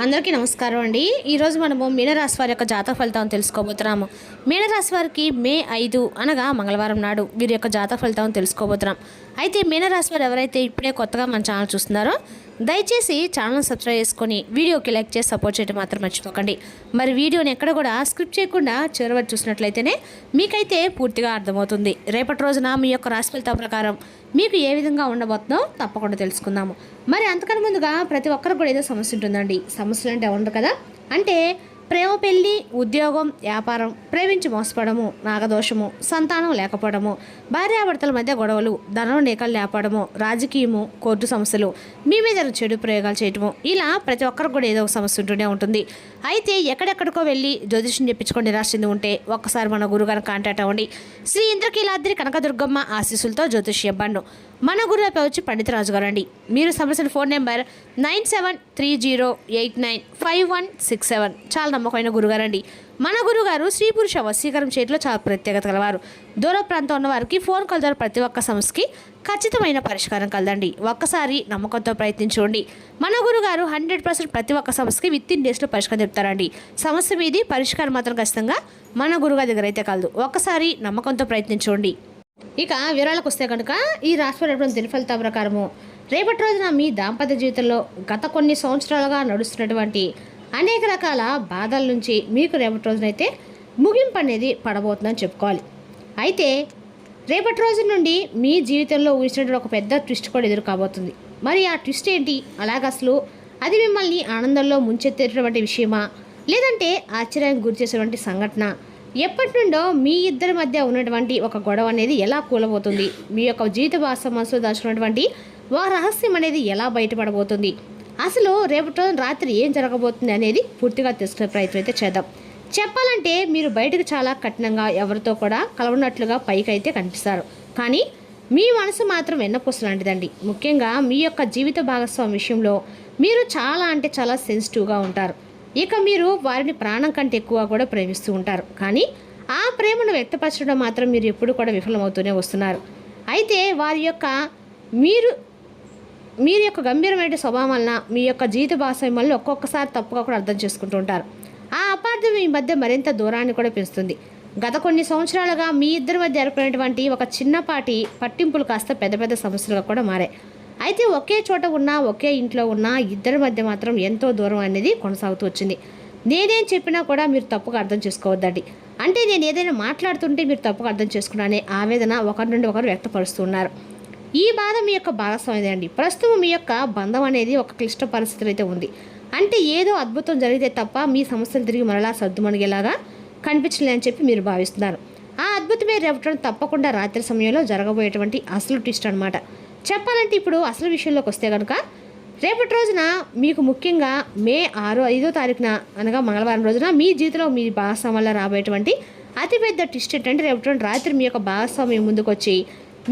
అందరికీ నమస్కారం అండి. ఈరోజు మనము మీనరాశి వారి యొక్క జాతక ఫలితాలను తెలుసుకోబోతున్నాము. మీనరాశి వారికి మే 5 అనగా మంగళవారం నాడు వీరి యొక్క జాతక ఫలితాలను తెలుసుకోబోతున్నాం. అయితే మీనరాశి వారు ఎవరైతే ఇప్పుడే కొత్తగా మన ఛానల్ చూస్తున్నారో దయచేసి ఛానల్ సబ్స్క్రైబ్ చేసుకొని వీడియోకి లైక్ చేసి సపోర్ట్ చేయడం మాత్రం మర్చిపోకండి. మరి వీడియోని ఎక్కడ కూడా స్క్రిప్ట్ చేయకుండా చివరి చూసినట్లయితేనే మీకైతే పూర్తిగా అర్థమవుతుంది. రేపటి రోజున మీ యొక్క రాశి ఫలితాల ప్రకారం మీకు ఏ విధంగా ఉండబోతుందో తప్పకుండా తెలుసుకుందాము. మరి అంతకన్నా ముందుగా ప్రతి ఒక్కరికి కూడా ఏదో సమస్య ఉంటుందండి. సమస్యలు అంటే ఉండరు కదా, అంటే ప్రేమ, పెళ్లి, ఉద్యోగం, వ్యాపారం, ప్రేమించి మోసపడము, నాగదోషము, సంతానం లేకపోవడము, భార్యాభర్తల మధ్య గొడవలు, ధనం నీకలు లేపడము, రాజకీయము, కోర్టు సమస్యలు, మీ మీద చెడు ప్రయోగాలు చేయటము, ఇలా ప్రతి ఒక్కరికి కూడా ఏదో ఒక సమస్య ఉంటూనే ఉంటుంది. అయితే ఎక్కడెక్కడికో వెళ్ళి జ్యోతిష్యం చెప్పించుకొని నిరాశ చెంది ఉంటే ఒక్కసారి మన గురుగారిని కాంటాక్ట్ అవ్వండి. శ్రీ ఇంద్రకీలాద్రి కనకదుర్గమ్మ ఆశీస్సులతో జ్యోతిష్య ఇవ్వండు. మన గురువు వచ్చి పండితరాజు గారు అండి. మీరు సమస్యల ఫోన్ నెంబర్ 9730895167. చాలా నమ్మకమైన గురుగారండి. మన గురుగారు స్త్రీ పురుష వశీకరణ చేయడంలో చాలా ప్రత్యేకత కలవారు. దూర ప్రాంతం ఉన్న వారికి ఫోన్ కాల్ ద్వారా ప్రతి ఒక్క సమస్యకి ఖచ్చితమైన పరిష్కారం కలదండి. ఒక్కసారి నమ్మకంతో ప్రయత్నించండి. మన గురుగారు 100% ప్రతి ఒక్క సమస్యకి విత్-ఇన్ డేస్లో పరిష్కారం చెప్తారండి. సమస్య మీది పరిష్కారం మాత్రం ఖచ్చితంగా మన గురుగారి దగ్గర అయితే కలదు. ఒక్కసారి నమ్మకంతో ప్రయత్నించండి. ఇక వివరాలకు వస్తే కనుక ఈ రాశిపడి దిన ఫలితాల ప్రకారము రేపటి రోజున మీ దాంపత్య జీవితంలో గత కొన్ని సంవత్సరాలుగా నడుస్తున్నటువంటి అనేక రకాల బాధల నుంచి మీకు రేపటి రోజునైతే ముగింపు అనేది పడబోతుందని చెప్పుకోవాలి. అయితే రేపటి రోజు నుండి మీ జీవితంలో ఊహించినటువంటి ఒక పెద్ద ట్విస్ట్ కూడా ఎదురు కాబోతుంది. మరి ఆ ట్విస్ట్ ఏంటి, అలాగ అసలు అది మిమ్మల్ని ఆనందంలో ముంచెత్తేటటువంటి విషయమా, లేదంటే ఆశ్చర్యానికి గురి చేసేటువంటి సంఘటన, ఎప్పటి నుండో మీ ఇద్దరి మధ్య ఉన్నటువంటి ఒక గొడవ అనేది ఎలా కూలబోతుంది, మీ యొక్క జీవిత మనసులో దాచుకున్నటువంటి ఒక రహస్యం అనేది ఎలా బయటపడబోతుంది, అసలు రేపటి రోజు రాత్రి ఏం జరగబోతుంది అనేది పూర్తిగా తెలుసుకునే ప్రయత్నం అయితే చేద్దాం. చెప్పాలంటే మీరు బయటకు చాలా కఠినంగా ఎవరితో కూడా కలవనట్లుగా పైకి అయితే కనిపిస్తారు, కానీ మీ మనసు మాత్రం వెన్నపూస లాంటిదండి. ముఖ్యంగా మీ యొక్క జీవిత భాగస్వామి విషయంలో మీరు చాలా అంటే చాలా సెన్సిటివ్గా ఉంటారు. ఇక మీరు వారిని ప్రాణం కంటే ఎక్కువ కూడా ప్రేమిస్తూ ఉంటారు, కానీ ఆ ప్రేమను వ్యక్తపరచడం మాత్రం మీరు ఎప్పుడు కూడా విఫలమవుతూనే వస్తున్నారు. అయితే వారి యొక్క మీరు యొక్క గంభీరమైన స్వభావం వలన మీ యొక్క జీవిత భాగస్వామి వల్ల ఒక్కొక్కసారి తప్పుగా కూడా అర్థం చేసుకుంటూ ఉంటారు. ఆ అపార్థం మీ మధ్య మరింత దూరాన్ని కూడా పెంచుతుంది. గత కొన్ని సంవత్సరాలుగా మీ ఇద్దరి మధ్య ఏర్పడినటువంటి ఒక చిన్నపాటి పట్టింపులు కాస్త పెద్ద పెద్ద సమస్యలుగా కూడా మారాయి. అయితే ఒకే చోట ఉన్నా, ఒకే ఇంట్లో ఉన్నా ఇద్దరి మధ్య మాత్రం ఎంతో దూరం అనేది కొనసాగుతూ వచ్చింది. నేనేం చెప్పినా కూడా మీరు తప్పుగా అర్థం చేసుకోవద్దండి. అంటే నేను ఏదైనా మాట్లాడుతుంటే మీరు తప్పుగా అర్థం చేసుకున్నానే ఆవేదన ఒకరి నుండి ఒకరు వ్యక్తపరుస్తున్నారు. ఈ బాధ మీ యొక్క భాగస్వామి అండి. ప్రస్తుతం మీ యొక్క బంధం అనేది ఒక క్లిష్ట పరిస్థితులు అయితే ఉంది. అంటే ఏదో అద్భుతం జరిగితే తప్ప మీ సమస్యలు తిరిగి మరలా సర్దుమణిగేలాగా కనిపించలేదని చెప్పి మీరు భావిస్తున్నారు. ఆ అద్భుతమే రేపటి తప్పకుండా రాత్రి సమయంలో జరగబోయేటువంటి అసలు ట్విస్ట్ అనమాట. చెప్పాలంటే ఇప్పుడు అసలు విషయంలోకి వస్తే కనుక రేపటి రోజున మీకు ముఖ్యంగా మే 5వ తారీఖున అనగా మంగళవారం రోజున మీ జీవితంలో మీ భాగస్వామి వల్ల రాబోయేటువంటి అతిపెద్ద ట్విస్ట్ ఏంటంటే రేపటి రాత్రి మీ యొక్క భాగస్వామి ముందుకు వచ్చి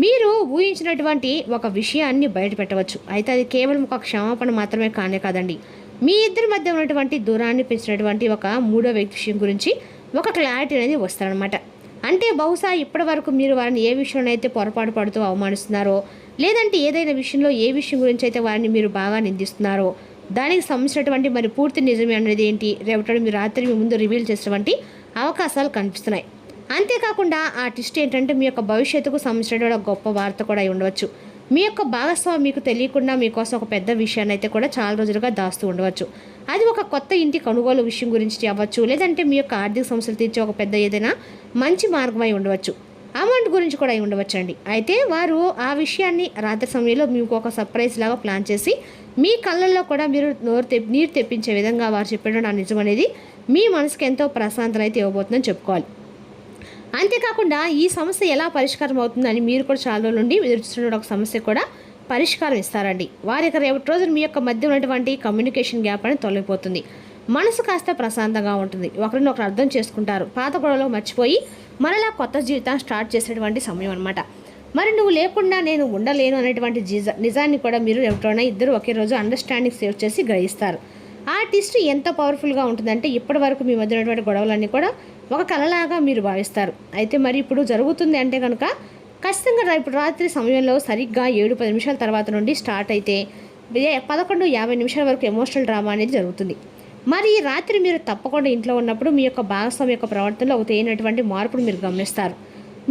మీరు ఊహించినటువంటి ఒక విషయాన్ని బయట పెట్టవచ్చు. అయితే అది కేవలం ఒక క్షమాపణ మాత్రమే కానే కాదండి. మీ ఇద్దరి మధ్య ఉన్నటువంటి దూరాన్ని పెంచినటువంటి ఒక మూడో వ్యక్తి విషయం గురించి ఒక క్లారిటీ అనేది వస్తారనమాట. అంటే బహుశా ఇప్పటి వరకు మీరు వారిని ఏ విషయంలో అయితే పొరపాటు పడుతూ అవమానిస్తున్నారో, లేదంటే ఏదైనా విషయంలో ఏ విషయం గురించి అయితే వారిని మీరు బాగా నిందిస్తున్నారో దానికి సంబంధించినటువంటి మరి పూర్తి నిజమే అనేది ఏంటి రేపటి మీరు రాత్రి మీ ముందు రివీల్ చేసినటువంటి అవకాశాలు కనిపిస్తున్నాయి. అంతేకాకుండా ఆ ట్విస్ట్ ఏంటంటే మీ యొక్క భవిష్యత్తుకు సంబంధించినటువంటి గొప్ప వార్త కూడా అయి ఉండవచ్చు. మీ యొక్క భాగస్వామి మీకు తెలియకుండా మీకోసం ఒక పెద్ద విషయాన్ని అయితే కూడా చాలా రోజులుగా దాస్తూ ఉండవచ్చు. అది ఒక కొత్త ఇంటి కొనుగోలు విషయం గురించి అవ్వచ్చు, లేదంటే మీ యొక్క ఆర్థిక సమస్యలు తీర్చే ఒక పెద్ద ఏదైనా మంచి మార్గం అయి ఉండవచ్చు, అమౌంట్ గురించి కూడా అయి ఉండవచ్చు అండి. అయితే వారు ఆ విషయాన్ని రాత్రి సమయంలో మీకు ఒక సర్ప్రైజ్ లాగా ప్లాన్ చేసి మీ కళ్ళల్లో కూడా మీరు నీరు తెప్పించే విధంగా వారు చెప్పడం నా నిజం అనేది మీ మనసుకి ఎంతో ప్రశాంతత అయితే ఇవ్వబోతుందని చెప్పుకోవాలి. అంతేకాకుండా ఈ సమస్య ఎలా పరిష్కారం అవుతుందని మీరు కూడా చాలా రోజుల నుండి ఎదురుస్తున్న ఒక సమస్య కూడా పరిష్కారం ఇస్తారండి. వారి రేపటి రోజున మీ యొక్క మధ్య ఉన్నటువంటి కమ్యూనికేషన్ గ్యాప్ అనేది తొలగిపోతుంది. మనసు కాస్త ప్రశాంతంగా ఉంటుంది. ఒకరిని ఒకరు అర్థం చేసుకుంటారు. పాత గొడవలో మర్చిపోయి మరలా కొత్త జీవితాన్ని స్టార్ట్ చేసేటువంటి సమయం అనమాట. మరి నువ్వు లేకుండా నేను ఉండలేను అనేటువంటి నిజాన్ని కూడా మీరు ఎవరైనా ఇద్దరు ఒకే రోజు అండర్స్టాండింగ్ సేవ్ చేసి గ్రహిస్తారు. ఆ ట్విస్ట్ ఎంత పవర్ఫుల్గా ఉంటుందంటే ఇప్పటి వరకు మీ మధ్య ఉన్నటువంటి గొడవలన్నీ కూడా ఒక కలలాగా మీరు భావిస్తారు. అయితే మరి ఇప్పుడు జరుగుతుంది అంటే కనుక ఖచ్చితంగా ఇప్పుడు రాత్రి సమయంలో సరిగ్గా 7-10 నిమిషాల తర్వాత నుండి స్టార్ట్ అయితే 11:50 వరకు ఎమోషనల్ డ్రామా అనేది జరుగుతుంది. మరి ఈ రాత్రి మీరు తప్పకుండా ఇంట్లో ఉన్నప్పుడు మీ యొక్క భాగస్వామి యొక్క ప్రవర్తనలో ఒక తేనటువంటి మార్పును మీరు గమనిస్తారు.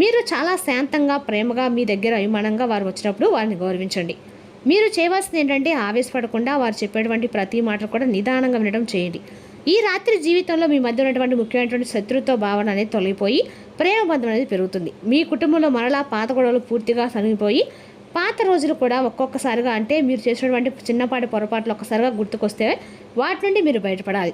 మీరు చాలా శాంతంగా, ప్రేమగా, మీ దగ్గర అభిమానంగా వారు వచ్చినప్పుడు వారిని గౌరవించండి. మీరు చేయవలసింది ఏంటంటే ఆవేశపడకుండా వారు చెప్పేటువంటి ప్రతి మాట కూడా నిదానంగా వినడం చేయండి. ఈ రాత్రి జీవితంలో మీ మధ్య ఉన్నటువంటి ముఖ్యమైనటువంటి శత్రుత్వ భావన అనేది తొలగిపోయి ప్రేమ బంధం అనేది పెరుగుతుంది. మీ కుటుంబంలో మరలా పాత గొడవలు పూర్తిగా సరిగిపోయి పాత రోజులు కూడా ఒక్కొక్కసారిగా అంటే మీరు చేసినటువంటి చిన్నపాటి పొరపాట్లు ఒక్కసారిగా గుర్తుకొస్తే వాటి నుండి మీరు బయటపడాలి.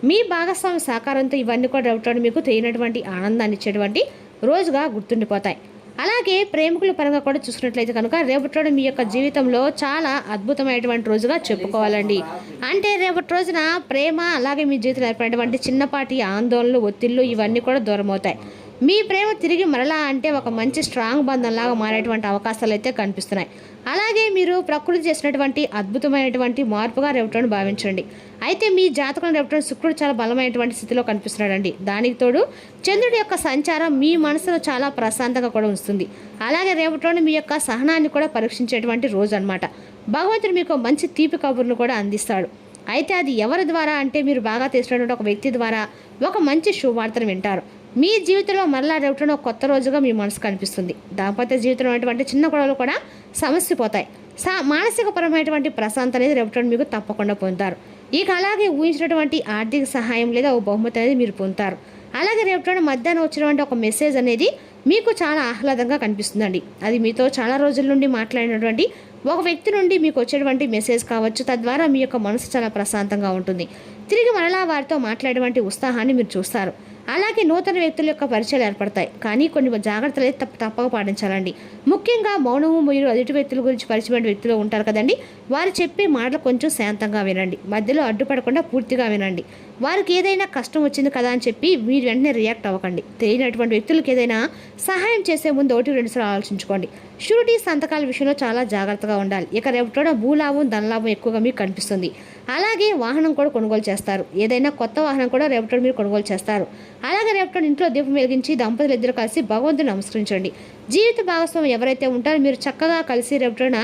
మీ భాగస్వామి సహకారంతో ఇవన్నీ కూడా రేపటి మీకు తెలియనటువంటి ఆనందాన్ని ఇచ్చేటువంటి రోజుగా గుర్తుండిపోతాయి. అలాగే ప్రేమికుల పరంగా కూడా చూసుకున్నట్లయితే కనుక రేపటి మీ యొక్క జీవితంలో చాలా అద్భుతమైనటువంటి రోజుగా చెప్పుకోవాలండి. అంటే రేపటి రోజున ప్రేమ అలాగే మీ జీవితంలో ఏర్పడినటువంటి చిన్నపాటి ఆందోళనలు, ఒత్తిళ్లు ఇవన్నీ కూడా దూరం అవుతాయి. మీ ప్రేమ తిరిగి మరలా అంటే ఒక మంచి స్ట్రాంగ్ బంధంలాగా మారేటువంటి అవకాశాలు అయితే కనిపిస్తున్నాయి. అలాగే మీరు ప్రకృతి చేసినటువంటి అద్భుతమైనటువంటి మార్పుగా రేపటిని భావించండి. అయితే మీ జాతకం రేపటి శుక్రుడు చాలా బలమైనటువంటి స్థితిలో కనిపిస్తున్నాడండి. దానికి తోడు చంద్రుడి యొక్క సంచారం మీ మనసును చాలా ప్రశాంతంగా కూడా ఉంచుతుంది. అలాగే రేపటి మీ యొక్క సహనాన్ని కూడా పరీక్షించేటువంటి రోజు అనమాట. భగవంతుడు మీకు మంచి తీపి కబుర్ను కూడా అందిస్తాడు. అయితే అది ఎవరి ద్వారా అంటే మీరు బాగా తెలిసినటువంటి ఒక వ్యక్తి ద్వారా ఒక మంచి శుభవార్తను వింటారు. మీ జీవితంలో మరలా రేపటిన ఒక కొత్త రోజుగా మీ మనసు కనిపిస్తుంది. దాంపత్య జీవితంలో ఉన్నటువంటి చిన్న గొడవలు కూడా సమస్య పోతాయి. మానసికపరమైనటువంటి ప్రశాంతత అనేది రేపటి మీకు తప్పకుండా పొందుతారు. ఇక అలాగే ఊహించినటువంటి ఆర్థిక సహాయం లేదా ఒక బహుమతి అనేది మీరు పొందుతారు. అలాగే రేపటి మధ్యాహ్నం వచ్చినటువంటి ఒక మెసేజ్ అనేది మీకు చాలా ఆహ్లాదంగా కనిపిస్తుందండి. అది మీతో చాలా రోజుల నుండి మాట్లాడినటువంటి ఒక వ్యక్తి నుండి మీకు వచ్చేటువంటి మెసేజ్ కావచ్చు. తద్వారా మీ యొక్క మనసు చాలా ప్రశాంతంగా ఉంటుంది. తిరిగి మరలా వారితో మాట్లాడేటువంటి ఉత్సాహాన్ని మీరు చూస్తారు. అలాగే నూతన వ్యక్తుల యొక్క పరిచయాలు ఏర్పడతాయి. కానీ కొన్ని జాగ్రత్తలు అయితే తప్పక పాటించాలండి. ముఖ్యంగా మౌనము, మీరు ఎదుటి వ్యక్తుల గురించి పరిచయమైన వ్యక్తులు ఉంటారు కదండి, వారు చెప్పే మాటలు కొంచెం శాంతంగా వినండి. మధ్యలో అడ్డుపడకుండా పూర్తిగా వినండి. వారికి ఏదైనా కష్టం వచ్చింది కదా అని చెప్పి మీరు వెంటనే రియాక్ట్ అవ్వకండి. తెలియనటువంటి వ్యక్తులకు ఏదైనా సహాయం చేసే ముందు 1-2 సార్లు ఆలోచించుకోండి. షూరిటీ సంతకాల విషయంలో చాలా జాగ్రత్తగా ఉండాలి. ఇక రేపటి భూలాభం, ధనలాభం ఎక్కువగా మీకు కనిపిస్తుంది. అలాగే వాహనం కూడా కొనుగోలు చేస్తారు. ఏదైనా కొత్త వాహనం కూడా రేపటి మీరు కొనుగోలు చేస్తారు. అలాగే రేపటి ఇంట్లో దీపం వెలిగించి దంపతులు ఇద్దరు కలిసి భగవంతుని నమస్కరించండి. జీవిత భాగస్వామి ఎవరైతే ఉంటారో మీరు చక్కగా కలిసి రేపటిన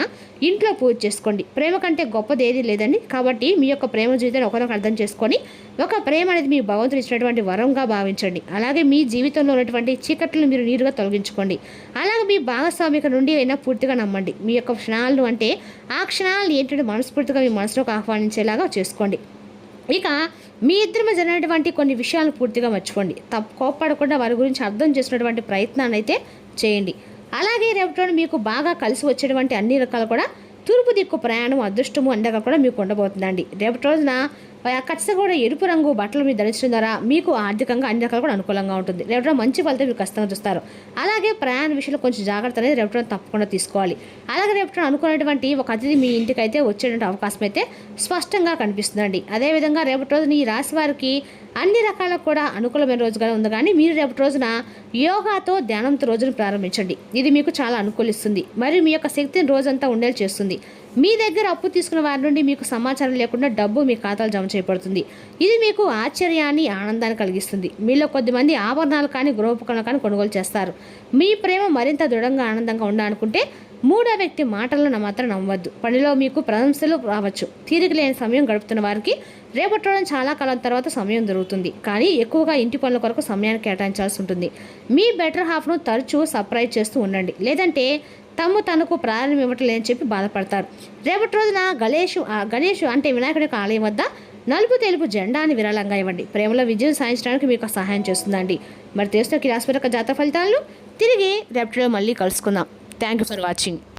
ఇంట్లో పూజ చేసుకోండి. ప్రేమ కంటే గొప్పది ఏది లేదండి. కాబట్టి మీ యొక్క ప్రేమ జీవితాన్ని ఒకరినొకరు అర్థం చేసుకొని ఒక ప్రేమ అనేది మీ భగవంతుడు ఇచ్చినటువంటి వరంగా భావించండి. అలాగే మీ జీవితంలో ఉన్నటువంటి చీకట్లను మీరు నీరుగా తొలగించుకోండి. అలాగే మీ భాగస్వామిక నుండి అయినా పూర్తిగా నమ్మండి. మీ యొక్క క్షణాలను అంటే ఆ క్షణాలను ఏంటంటే మనస్ఫూర్తిగా మీ మనసులోకి ఆహ్వానించేలాగా చేసుకోండి. ఇక మీ ఇద్దరి మధ్య జరిగినటువంటి కొన్ని విషయాలను పూర్తిగా మర్చిపోండి. కోప్పడకుండా వారి గురించి అర్థం చేసినటువంటి ప్రయత్నాన్ని అయితే చేయండి. అలాగే రేపటి మీకు బాగా కలిసి వచ్చేటువంటి అన్ని రకాలు కూడా తూర్పు దిక్కు ప్రయాణం, అదృష్టము అండగా కూడా మీకు ఉండబోతుందండి. రేపటి రోజున ఖచ్చితంగా కూడా ఎరుపు రంగు బట్టలు మీరు ధరించడం ద్వారా మీకు ఆర్థికంగా అన్ని రకాలు కూడా అనుకూలంగా ఉంటుంది. రేపటి మంచి ఫలితం మీరు ఖచ్చితంగా చూస్తారు. అలాగే ప్రయాణ విషయంలో కొంచెం జాగ్రత్త అనేది రేపటి తప్పకుండా తీసుకోవాలి. అలాగే రేపటి అనుకున్నటువంటి ఒక అతిథి మీ ఇంటికి అయితే వచ్చేటువంటి అవకాశం అయితే స్పష్టంగా కనిపిస్తుందండి. అదేవిధంగా రేపటి రోజున ఈ రాశి వారికి అన్ని రకాల కూడా అనుకూలమైన రోజుగా ఉంది. కానీ మీరు రేపటి రోజున యోగాతో, ధ్యానంతో రోజును ప్రారంభించండి. ఇది మీకు చాలా అనుకూలిస్తుంది. మరియు మీ యొక్క శక్తిని రోజంతా ఉండేలా చేస్తుంది. మీ దగ్గర అప్పు తీసుకున్న వారి నుండి మీకు సమాచారం లేకుండా డబ్బు మీ ఖాతాలు జమ చేయబడుతుంది. ఇది మీకు ఆశ్చర్యాన్ని, ఆనందాన్ని కలిగిస్తుంది. మీలో కొద్దిమంది ఆభరణాలు కానీ గృహోపకరణలు కానీ కొనుగోలు చేస్తారు. మీ ప్రేమ మరింత దృఢంగా, ఆనందంగా ఉండాలనుకుంటే మూడో వ్యక్తి మాటలను మాత్రం నమ్మవద్దు. పనిలో మీకు ప్రశంసలు రావచ్చు. తీరిక లేని సమయం గడుపుతున్న వారికి రేపటి రోజున చాలా కాలం తర్వాత సమయం దొరుకుతుంది. కానీ ఎక్కువగా ఇంటి పనుల కొరకు సమయాన్ని కేటాయించాల్సి ఉంటుంది. మీ బెటర్ హాఫ్ను తరచూ సర్ప్రైజ్ చేస్తూ ఉండండి. లేదంటే తనకు ప్రారంభం ఇవ్వటం లేదని చెప్పి బాధపడతారు. రేపటి రోజున గణేష్ అంటే వినాయకుడి యొక్క ఆలయం వద్ద నలుపు తెలుపు జెండాని విరాళంగా ఇవ్వండి. ప్రేమలో విజయం సాధించడానికి మీకు సహాయం చేస్తుందండి. మరి తెలుస్తున్న రాశి జాతక ఫలితాలను తిరిగి రేపటిలో మళ్ళీ కలుసుకుందాం. Thank you for watching.